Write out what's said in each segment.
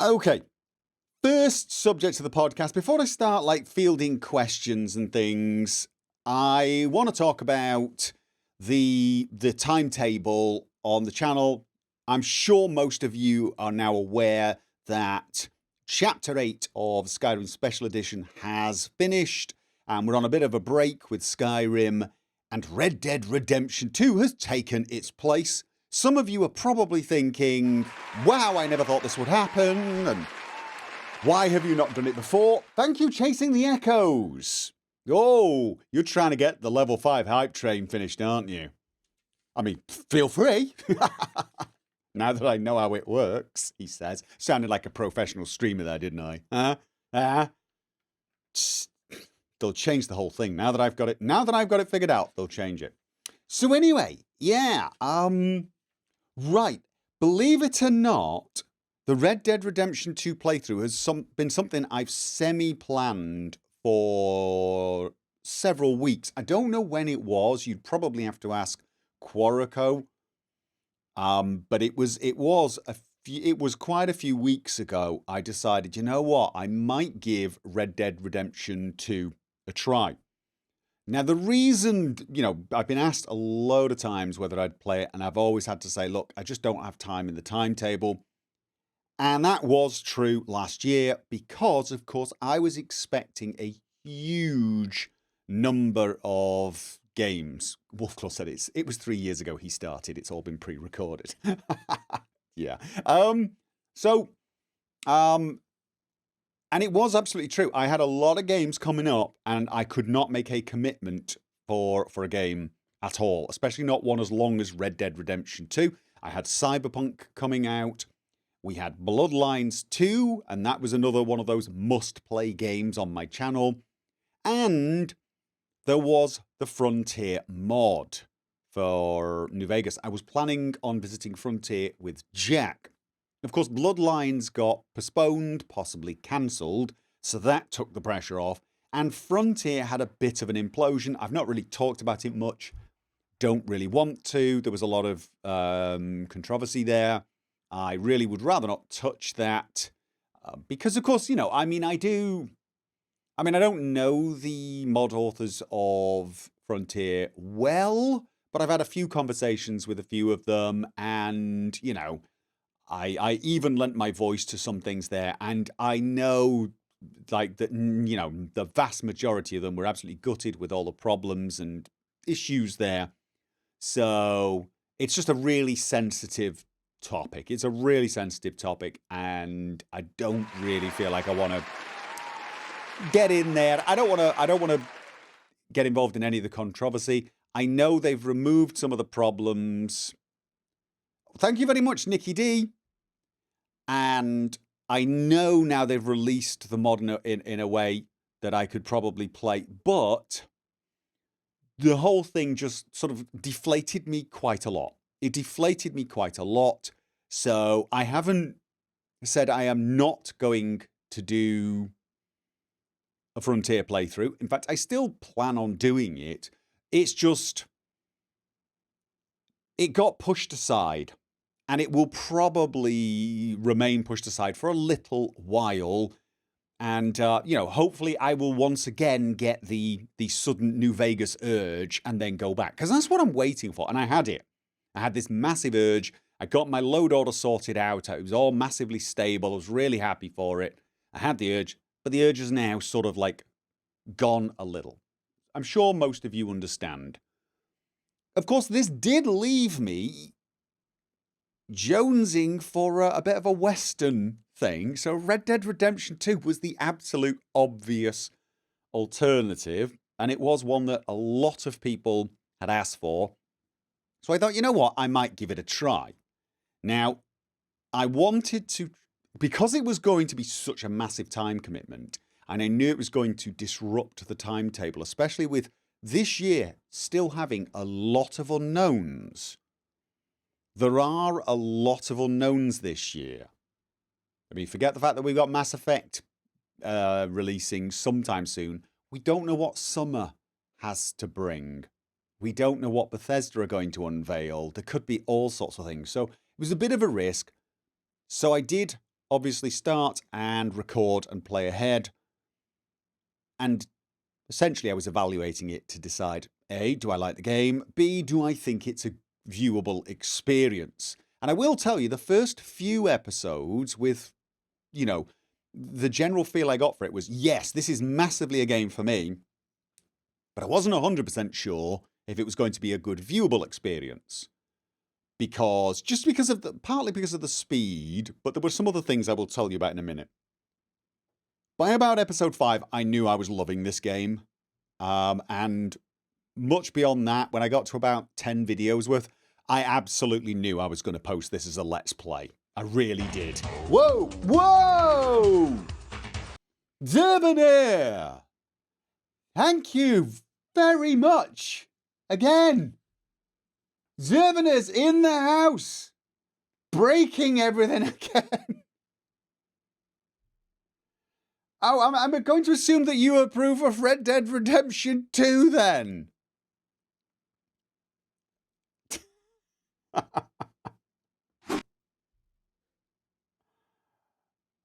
Okay, first subject of the podcast. Before I start fielding questions and things, I want to talk about the timetable on the channel. I'm sure most of you are now aware that Chapter 8 of Skyrim Special Edition has finished, and we're on a bit of a break with Skyrim, and Red Dead Redemption 2 has taken its place. Some of you are probably thinking, wow, I never thought this would happen, and why have you not done it before? Thank you, Chasing the Echoes. Oh, you're trying to get the level 5 hype train finished, aren't you? I mean, feel free. Now that I know how it works, he says. Sounded like a professional streamer there, didn't I? They'll change the whole thing. Now that I've got it figured out, they'll change it. So anyway, yeah, right. Believe it or not, the Red Dead Redemption 2 playthrough has been something I've semi-planned for several weeks. I don't know when it was. You'd probably have to ask Quorico. But it was quite a few weeks ago. I decided, you know what? I might give Red Dead Redemption 2 a try. Now, the reason, I've been asked a load of times whether I'd play it, and I've always had to say, look, I just don't have time in the timetable. And that was true last year because, of course, I was expecting a huge number of games. Wolfclaw said it was 3 years ago he started. It's all been pre-recorded. Yeah. And it was absolutely true. I had a lot of games coming up, and I could not make a commitment for a game at all, especially not one as long as Red Dead Redemption 2. I had Cyberpunk coming out. We had Bloodlines 2, and that was another one of those must-play games on my channel. And there was the Frontier mod for New Vegas. I was planning on visiting Frontier with Jack. Of course, Bloodlines got postponed, possibly cancelled, so that took the pressure off. And Frontier had a bit of an implosion. I've not really talked about it much. Don't really want to. There was a lot of controversy there. I really would rather not touch that because, of course, I don't know the mod authors of Frontier well, but I've had a few conversations with a few of them, and, I even lent my voice to some things there, and I know, that, the vast majority of them were absolutely gutted with all the problems and issues there. So it's just a really sensitive topic. It's a really sensitive topic, and I don't really feel like I want to get in there. I don't want to get involved in any of the controversy. I know they've removed some of the problems. Thank you very much, Nikki D. And I know now they've released the mod in a way that I could probably play, but the whole thing just sort of deflated me quite a lot. It deflated me quite a lot. So I haven't said I am not going to do a Frontier playthrough. In fact, I still plan on doing it. It's just, it got pushed aside, and it will probably remain pushed aside for a little while. And, hopefully I will once again get the sudden New Vegas urge and then go back. Because that's what I'm waiting for. And I had it. I had this massive urge. I got my load order sorted out. It was all massively stable. I was really happy for it. I had the urge. But the urge is now sort of gone a little. I'm sure most of you understand. Of course, this did leave me jonesing for a bit of a Western thing. So Red Dead Redemption 2 was the absolute obvious alternative. And it was one that a lot of people had asked for. So I thought, you know what? I might give it a try. Now, I wanted to, because it was going to be such a massive time commitment, and I knew it was going to disrupt the timetable, especially with this year still having a lot of unknowns. There are a lot of unknowns this year. I mean, forget the fact that we've got Mass Effect releasing sometime soon. We don't know what summer has to bring. We don't know what Bethesda are going to unveil. There could be all sorts of things. So it was a bit of a risk. So I did obviously start and record and play ahead. And essentially, I was evaluating it to decide, A, do I like the game? B, do I think it's a viewable experience? And I will tell you, the first few episodes with, you know, the general feel I got for it was, yes, this is massively a game for me. But I wasn't 100% sure if it was going to be a good viewable experience. Partly because of the speed, but there were some other things I will tell you about in a minute. By about episode 5, I knew I was loving this game. And much beyond that, when I got to about 10 videos worth, I absolutely knew I was going to post this as a Let's Play. I really did. Whoa! Whoa! Devanir! Thank you very much. Again. Devanir's in the house. Breaking everything again. Oh, I'm going to assume that you approve of Red Dead Redemption 2 then.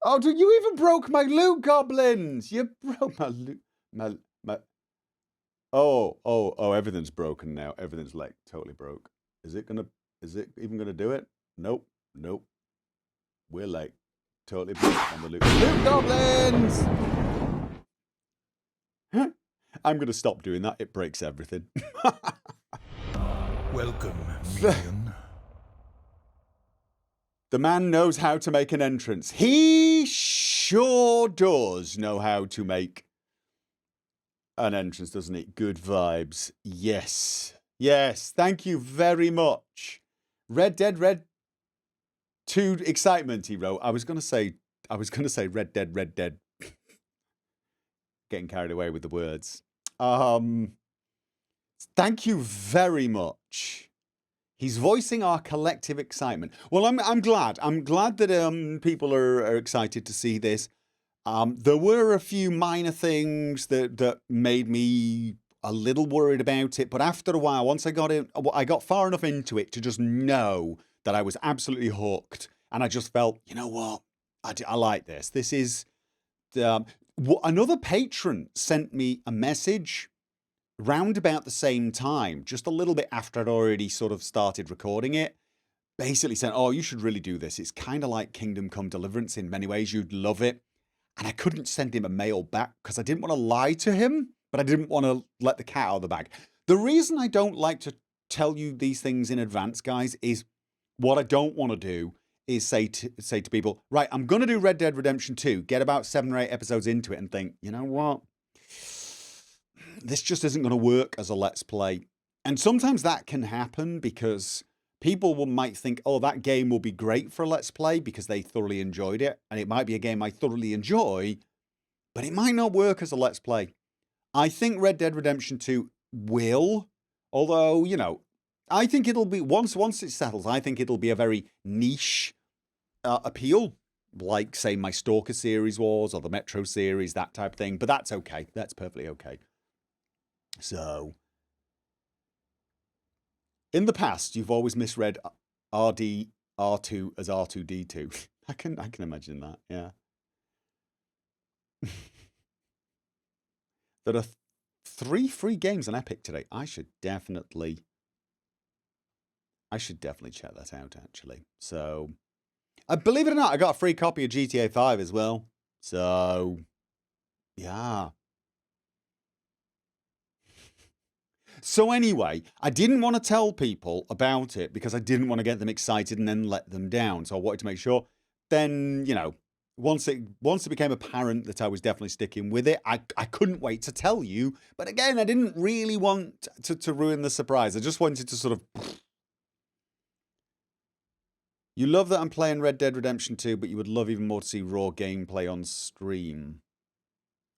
Oh, dude, you even broke my loot goblins. You broke my loot. Oh, everything's broken now. Everything's like totally broke. Is it even gonna do it? Nope. We're like totally broke on the loot goblins. I'm gonna stop doing that. It breaks everything. Welcome, minion. The man knows how to make an entrance. He sure does know how to make an entrance, doesn't he? Good vibes. Yes. Thank you very much. Red Dead 2 excitement, he wrote. I was gonna say Red Dead. Getting carried away with the words. Thank you very much. He's voicing our collective excitement. Well, I'm glad. I'm glad that people are excited to see this. There were a few minor things that made me a little worried about it, but after a while, once I got far enough into it to just know that I was absolutely hooked, and I just felt, you know what, I like this. This is another patron sent me a message round about the same time, just a little bit after I'd already sort of started recording it, basically saying, oh, you should really do this. It's kind of like Kingdom Come Deliverance in many ways. You'd love it. And I couldn't send him a mail back because I didn't want to lie to him, but I didn't want to let the cat out of the bag. The reason I don't like to tell you these things in advance, guys, is what I don't want to do is say to people, right, I'm going to do Red Dead Redemption 2, get about 7 or 8 episodes into it and think, you know what? This just isn't going to work as a Let's Play. And sometimes that can happen because people might think, oh, that game will be great for a Let's Play because they thoroughly enjoyed it. And it might be a game I thoroughly enjoy, but it might not work as a Let's Play. I think Red Dead Redemption 2 will, although, you know, I think it'll be, once it settles, I think it'll be a very niche appeal, like, say, my Stalker series was, or the Metro series, that type of thing. But that's okay. That's perfectly okay. So, in the past, you've always misread R2 as R2D2. I can imagine that, yeah. There are 3 free games on Epic today. I should definitely check that out, actually. So, believe it or not, I got a free copy of GTA 5 as well. So, yeah. So anyway, I didn't want to tell people about it because I didn't want to get them excited and then let them down. So I wanted to make sure. Then, you know, once it became apparent that I was definitely sticking with it, I couldn't wait to tell you. But again, I didn't really want to ruin the surprise. I just wanted to sort of... You love that I'm playing Red Dead Redemption 2, but you would love even more to see raw gameplay on stream.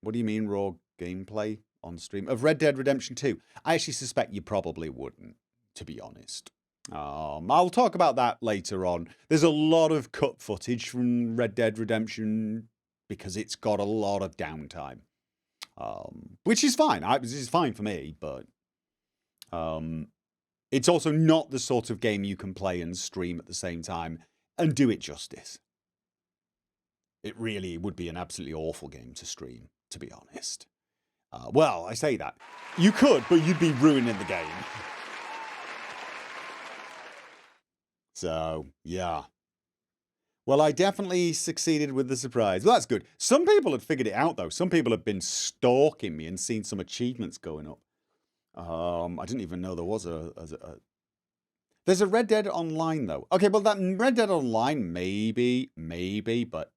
What do you mean, raw gameplay on stream? Of Red Dead Redemption 2? I actually suspect you probably wouldn't, to be honest. I'll talk about that later on. There's a lot of cut footage from Red Dead Redemption because it's got a lot of downtime. Which is fine. This is fine for me, but... it's also not the sort of game you can play and stream at the same time and do it justice. It really would be an absolutely awful game to stream, to be honest. Well, I say that. You could, but you'd be ruining the game. So, yeah. Well, I definitely succeeded with the surprise. Well, that's good. Some people had figured it out, though. Some people have been stalking me and seen some achievements going up. I didn't even know there was a There's a Red Dead Online, though. Okay, well, that Red Dead Online, maybe, but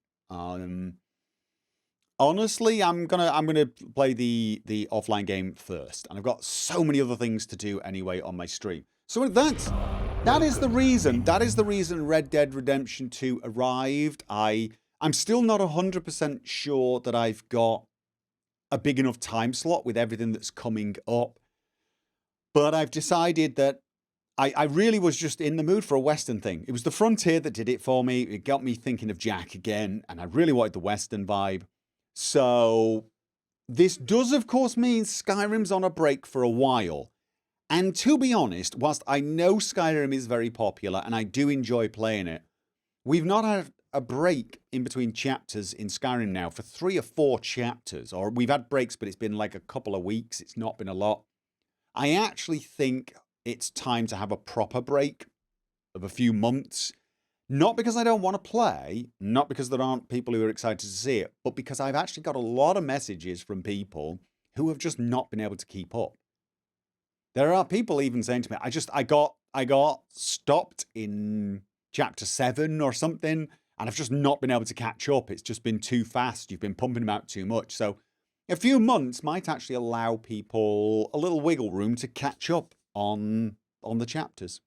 honestly, I'm gonna play the offline game first, and I've got so many other things to do anyway on my stream. So that is the reason. That is the reason Red Dead Redemption 2 arrived. I'm still not 100% sure that I've got a big enough time slot with everything that's coming up, but I've decided that I really was just in the mood for a Western thing. It was the Frontier that did it for me. It got me thinking of Jack again, and I really wanted the Western vibe. So this does, of course, mean Skyrim's on a break for a while. And to be honest, whilst I know Skyrim is very popular and I do enjoy playing it, we've not had a break in between chapters in Skyrim now for 3 or 4 chapters. Or we've had breaks, but it's been like a couple of weeks. It's not been a lot. I actually think it's time to have a proper break of a few months. Not because I don't want to play, not because there aren't people who are excited to see it, but because I've actually got a lot of messages from people who have just not been able to keep up. There are people even saying to me, I got stopped in chapter 7 or something, and I've just not been able to catch up. It's just been too fast. You've been pumping them out too much. So a few months might actually allow people a little wiggle room to catch up on the chapters.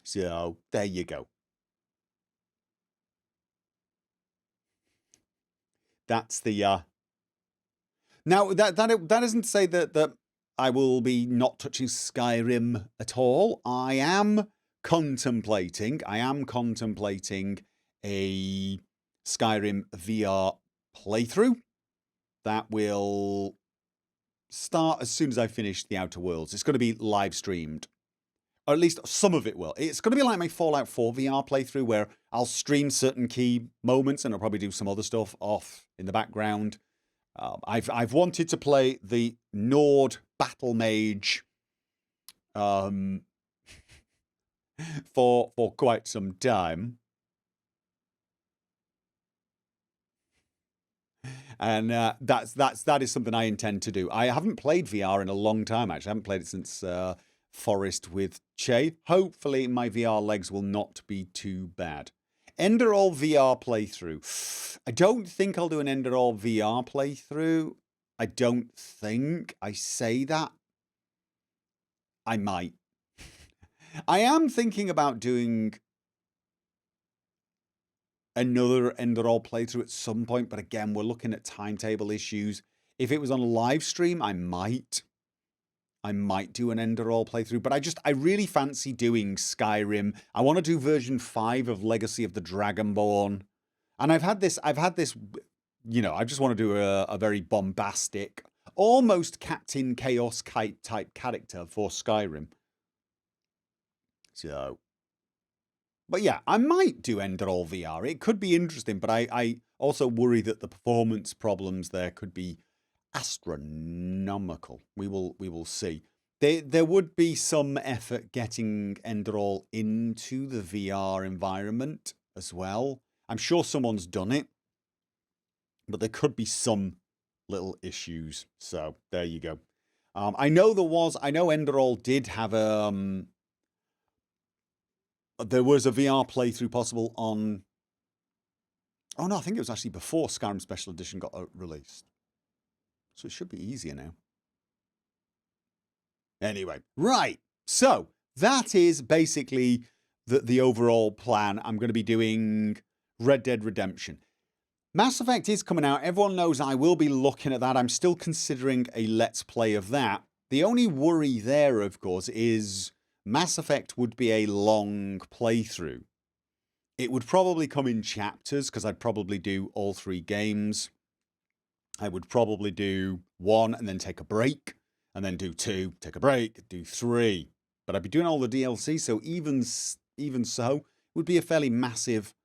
So there you go. That's the now that isn't to say that I will be not touching Skyrim at all. I am contemplating a Skyrim VR playthrough that will start as soon as I finish the Outer Worlds. It's going to be live streamed. Or at least some of it will. It's going to be like my Fallout 4 VR playthrough where I'll stream certain key moments and I'll probably do some other stuff off in the background. I've wanted to play the Nord Battle Mage for quite some time. And that is something I intend to do. I haven't played VR in a long time, actually. I haven't played it since Forest with Che. Hopefully my VR legs will not be too bad. Enderall VR playthrough. I don't think I'll do an Enderall VR playthrough. I don't think. I say that. I might. I am thinking about doing another Enderall playthrough at some point, but again, we're looking at timetable issues. If it was on a live stream, I might do an Enderall playthrough, but I really fancy doing Skyrim. I want to do version 5 of Legacy of the Dragonborn. And I've had this, you know, I just want to do a very bombastic, almost Captain Chaos type character for Skyrim. So, but yeah, I might do Enderall VR. It could be interesting, but I also worry that the performance problems there could be astronomical. We will see. There would be some effort getting Enderall into the VR environment as well. I'm sure someone's done it, but there could be some little issues. So there you go. I know Enderall did have there was a VR playthrough possible on. Oh no, I think it was actually before Skyrim Special Edition got released. So it should be easier now. Anyway, right. So that is basically the overall plan. I'm going to be doing Red Dead Redemption. Mass Effect is coming out. Everyone knows I will be looking at that. I'm still considering a Let's Play of that. The only worry there, of course, is Mass Effect would be a long playthrough. It would probably come in chapters because I'd probably do all 3 games. I would probably do 1 and then take a break, and then do 2, take a break, do 3. But I'd be doing all the DLC, so even so, it would be a fairly massive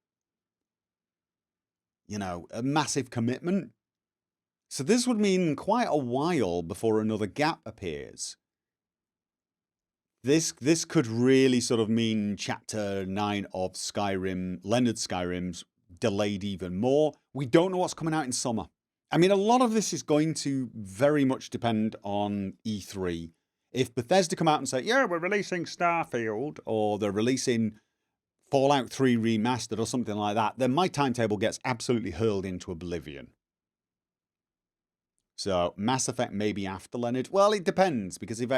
a massive commitment. So this would mean quite a while before another gap appears. This could really sort of mean Chapter 9 of Skyrim, Leonard Skyrim's, delayed even more. We don't know what's coming out in summer. I mean, a lot of this is going to very much depend on E3. If Bethesda come out and say, yeah, we're releasing Starfield, or they're releasing Fallout 3 Remastered or something like that, then my timetable gets absolutely hurled into oblivion. So Mass Effect maybe after Leonard. Well, it depends, because if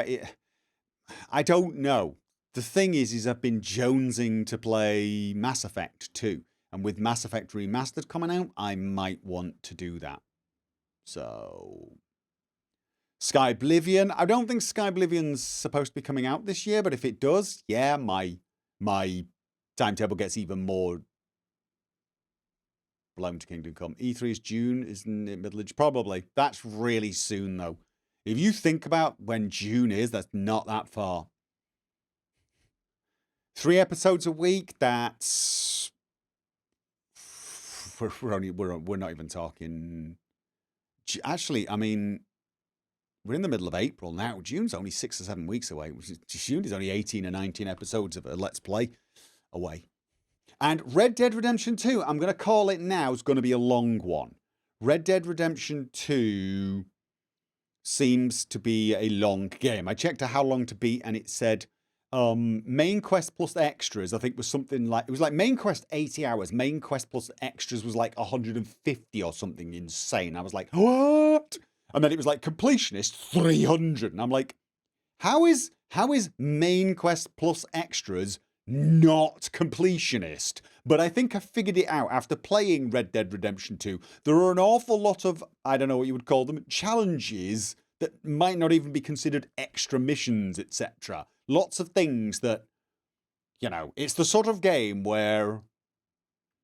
I don't know. The thing is I've been jonesing to play Mass Effect 2. And with Mass Effect Remastered coming out, I might want to do that. So Sky Oblivion. I don't think Sky Oblivion's supposed to be coming out this year, but if it does, yeah, my timetable gets even more blown to Kingdom Come. E3 is June, isn't it? Middle of probably. That's really soon though. If you think about when June is, that's not that far. 3 episodes a week. That's we're not even talking. Actually, I mean, we're in the middle of April now. June's only 6 or 7 weeks away. June is only 18 or 19 episodes of a Let's Play away. And Red Dead Redemption 2, I'm going to call it now, is going to be a long one. Red Dead Redemption 2 seems to be a long game. I checked how long to beat, and it said main quest plus extras, I think was something like, it was like main quest 80 hours, main quest plus extras was like 150 or something insane. I was like, what? And then it was like completionist 300. And I'm like, how is main quest plus extras not completionist? But I think I figured it out after playing Red Dead Redemption 2. There are an awful lot of, I don't know what you would call them, challenges that might not even be considered extra missions, etc. Lots of things that, it's the sort of game where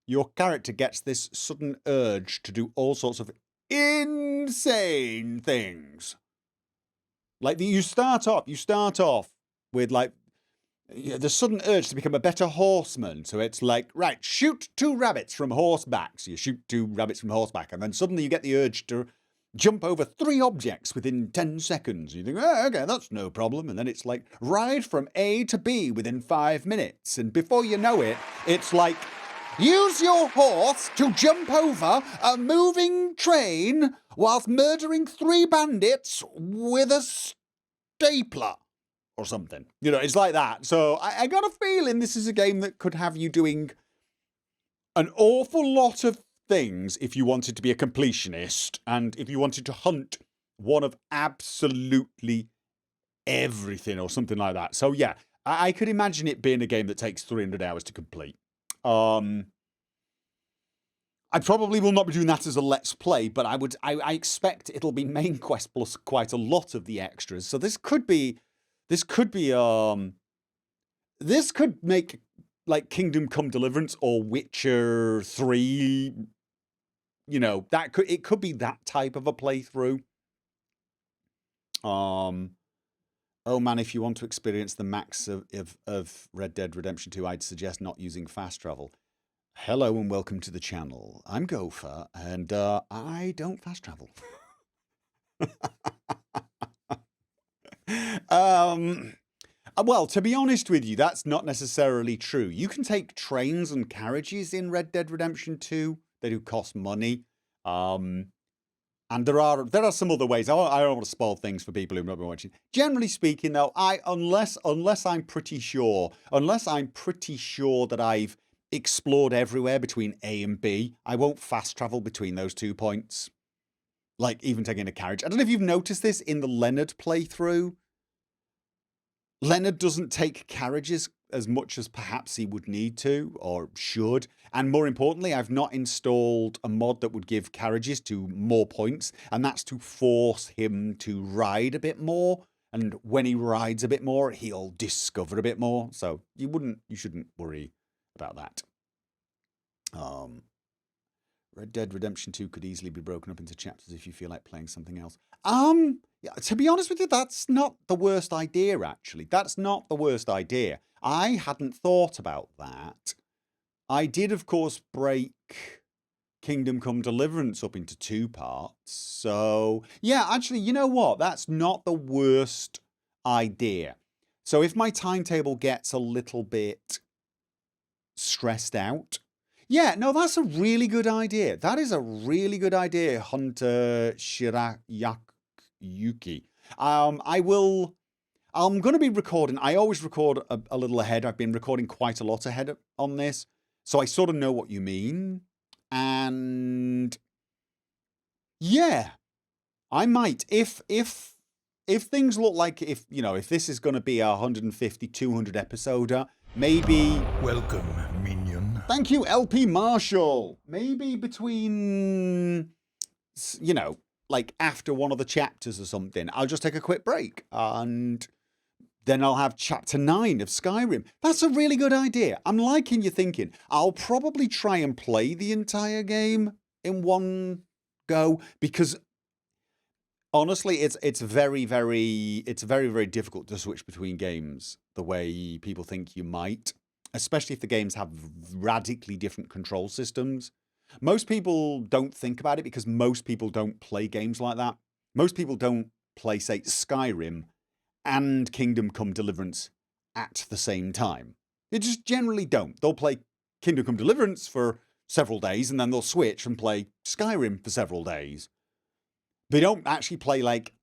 your character gets this sudden urge to do all sorts of insane things. Like you start off with like the sudden urge to become a better horseman. So it's like, right, shoot 2 rabbits from horseback. So you shoot 2 rabbits from horseback, and then suddenly you get the urge to jump over 3 objects within 10 seconds. You think, oh, okay, that's no problem. And then it's like, ride from A to B within 5 minutes. And before you know it, it's like, use your horse to jump over a moving train whilst murdering 3 bandits with a stapler or something. It's like that. So I got a feeling this is a game that could have you doing an awful lot of things if you wanted to be a completionist, and if you wanted to hunt one of absolutely everything or something like that. So yeah, I could imagine it being a game that takes 300 hours to complete. I probably will not be doing that as a Let's Play, but I expect it'll be main quest plus quite a lot of the extras. So this could make like Kingdom Come Deliverance or Witcher 3. It could be that type of a playthrough. Oh man, if you want to experience the max of Red Dead Redemption 2, I'd suggest not using fast travel. Hello and welcome to the channel. I'm Gopher, and I don't fast travel. Well, to be honest with you, that's not necessarily true. You can take trains and carriages in Red Dead Redemption 2. They do cost money. And there are some other ways. I don't want to spoil things for people who've not been watching. Generally speaking, though, unless I'm pretty sure that I've explored everywhere between A and B, I won't fast travel between those 2 points. Like even taking a carriage. I don't know if you've noticed this in the Leonard playthrough. Leonard doesn't take carriages as much as perhaps he would need to or should. And more importantly, I've not installed a mod that would give carriages to more points, and that's to force him to ride a bit more. And when he rides a bit more, he'll discover a bit more. So you shouldn't worry about that. Red Dead Redemption 2 could easily be broken up into chapters if you feel like playing something else. Yeah, to be honest with you, that's not the worst idea, actually. That's not the worst idea. I hadn't thought about that. I did, of course, break Kingdom Come Deliverance up into 2 parts. So, yeah, actually, you know what? That's not the worst idea. So if my timetable gets a little bit stressed out, yeah, no, that's a really good idea. That is a really good idea, Hunter Shirayuki. I'm going to be recording. I always record a little ahead. I've been recording quite a lot ahead on this. So I sort of know what you mean. And yeah, I might. If things look like if this is going to be a 150, 200 episoder, maybe. Welcome, minion. Thank you, LP Marshall. Maybe between, like after one of the chapters or something, I'll just take a quick break and then I'll have chapter 9 of Skyrim. That's a really good idea. I'm liking your thinking. I'll probably try and play the entire game in one go because honestly, it's very, very difficult to switch between games the way people think you might, especially if the games have radically different control systems. Most people don't think about it because most people don't play games like that. Most people don't play, say, Skyrim and Kingdom Come Deliverance at the same time. They just generally don't. They'll play Kingdom Come Deliverance for several days and then they'll switch and play Skyrim for several days. They don't actually play like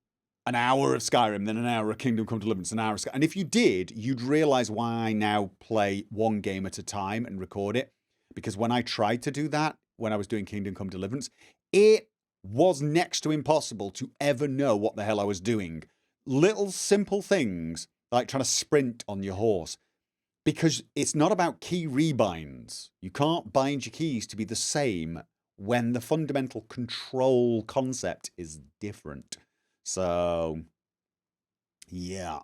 an hour of Skyrim, then an hour of Kingdom Come Deliverance, an hour of Skyrim. And if you did, you'd realize why I now play one game at a time and record it. Because when I tried to do that, when I was doing Kingdom Come Deliverance, it was next to impossible to ever know what the hell I was doing. Little simple things like trying to sprint on your horse. Because it's not about key rebinds. You can't bind your keys to be the same when the fundamental control concept is different. So, yeah.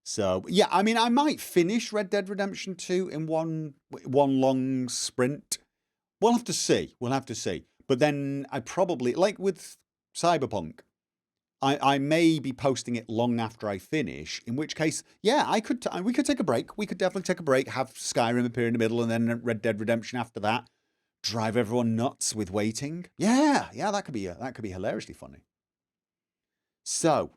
So, yeah, I mean, I might finish Red Dead Redemption 2 in one long sprint. We'll have to see. But then I probably, like with Cyberpunk, I may be posting it long after I finish, in which case, yeah, we could take a break. We could definitely take a break, have Skyrim appear in the middle, and then Red Dead Redemption after that. Drive everyone nuts with waiting. Yeah, that could be hilariously funny. So,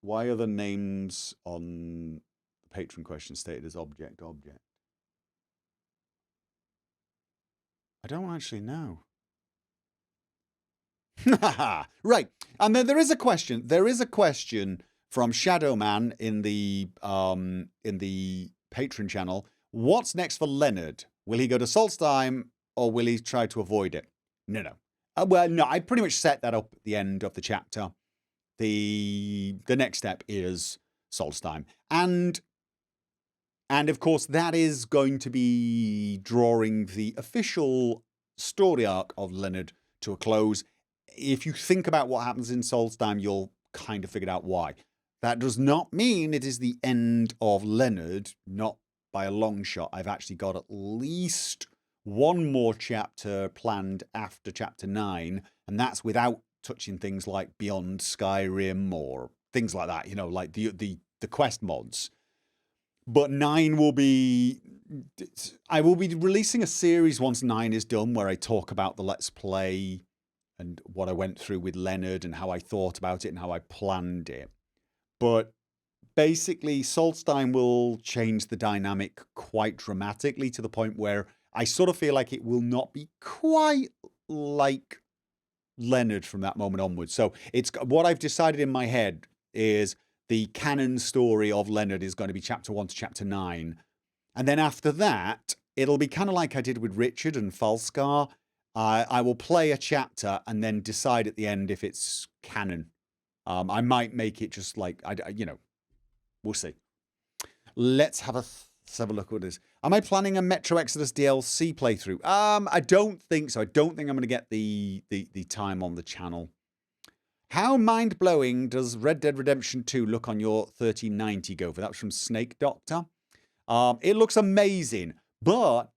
why are the names on the patron question stated as object? I don't actually know. Right. And then there is a question. There is a question from Shadowman in the Patreon channel. What's next for Leonard? Will he go to Solstheim or will he try to avoid it? No. Well, no, I pretty much set that up at the end of the chapter. The next step is Solstheim. And of course, that is going to be drawing the official story arc of Leonard to a close. If you think about what happens in Solstheim, you'll kind of figure out why. That does not mean it is the end of Leonard, not by a long shot. I've actually got at least one more chapter planned after chapter 9, and that's without touching things like Beyond Skyrim or things like that, like the quest mods. But 9 will be... I will be releasing a series once 9 is done where I talk about the Let's Play and what I went through with Leonard and how I thought about it and how I planned it. But basically, Solstheim will change the dynamic quite dramatically to the point where I sort of feel like it will not be quite like Leonard from that moment onwards. So it's what I've decided in my head is the canon story of Leonard is going to be chapter 1 to chapter 9. And then after that, it'll be kind of like I did with Richard and Falskar. I will play a chapter and then decide at the end if it's canon. I might make it just like, we'll see. Let's have a look at this. Am I planning a Metro Exodus DLC playthrough? I don't think so. I don't think I'm going to get the time on the channel. How mind-blowing does Red Dead Redemption 2 look on your 3090 Gopher? That was from Snake Doctor. It looks amazing, but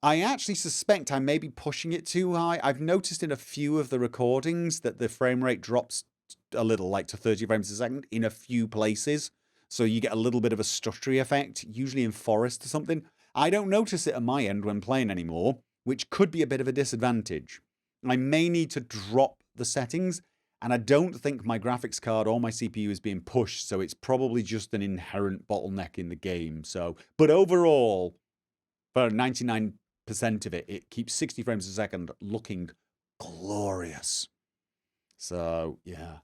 I actually suspect I may be pushing it too high. I've noticed in a few of the recordings that the frame rate drops a little, like to 30 frames a second in a few places. so you get a little bit of a stuttery effect, usually in forest or something. I don't notice it on my end when playing anymore, which could be a bit of a disadvantage. I may need to drop the settings, and I don't think my graphics card or my CPU is being pushed, so it's probably just an inherent bottleneck in the game. So, but overall, for 99% of it, it keeps 60 frames a second looking glorious. So, yeah.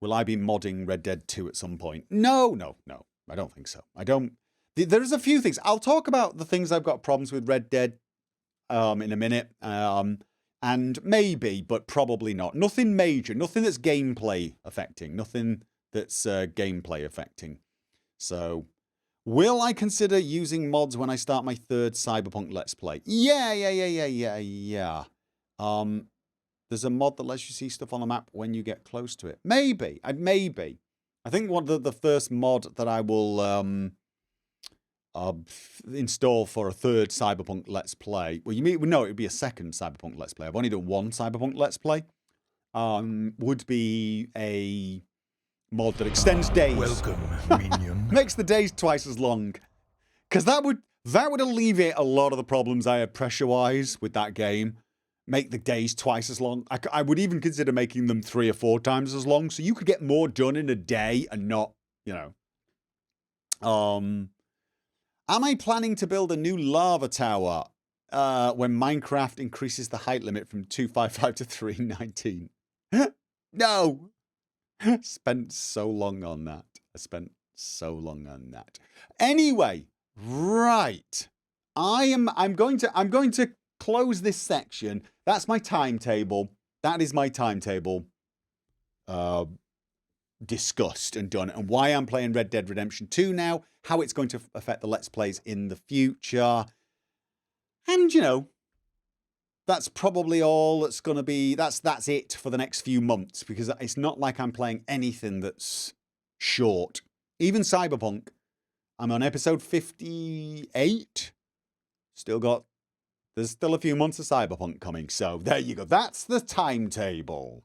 Will I be modding Red Dead 2 at some point? No. I don't think so. I don't. There's a few things. I'll talk about the things I've got problems with Red Dead in a minute. And maybe, but probably not. Nothing major. Nothing that's gameplay affecting. Nothing that's gameplay affecting. So, will I consider using mods when I start my third Cyberpunk Let's Play? Yeah. There's a mod that lets you see stuff on the map when you get close to it. Maybe. I think one of the first mod that I will install for a third Cyberpunk Let's Play. Well, it would be a second Cyberpunk Let's Play. I've only done one Cyberpunk Let's Play. Would be a mod that extends days. Welcome, minion. Makes the days twice as long. Because that would alleviate a lot of the problems I had pressure-wise with that game. Make the days twice as long. I would even consider making them 3 or 4 times as long, so you could get more done in a day and not, Am I planning to build a new lava tower when Minecraft increases the height limit from 255 to 319? No! Spent so long on that. Anyway, right. I'm going to close this section. That's my timetable. That is my timetable. Discussed and done, and why I'm playing Red Dead Redemption 2 now, how it's going to affect the Let's Plays in the future. And, that's probably all that's going to be, that's it for the next few months, because it's not like I'm playing anything that's short. Even Cyberpunk, I'm on episode 58. There's still a few months of Cyberpunk coming, so there you go. That's the timetable.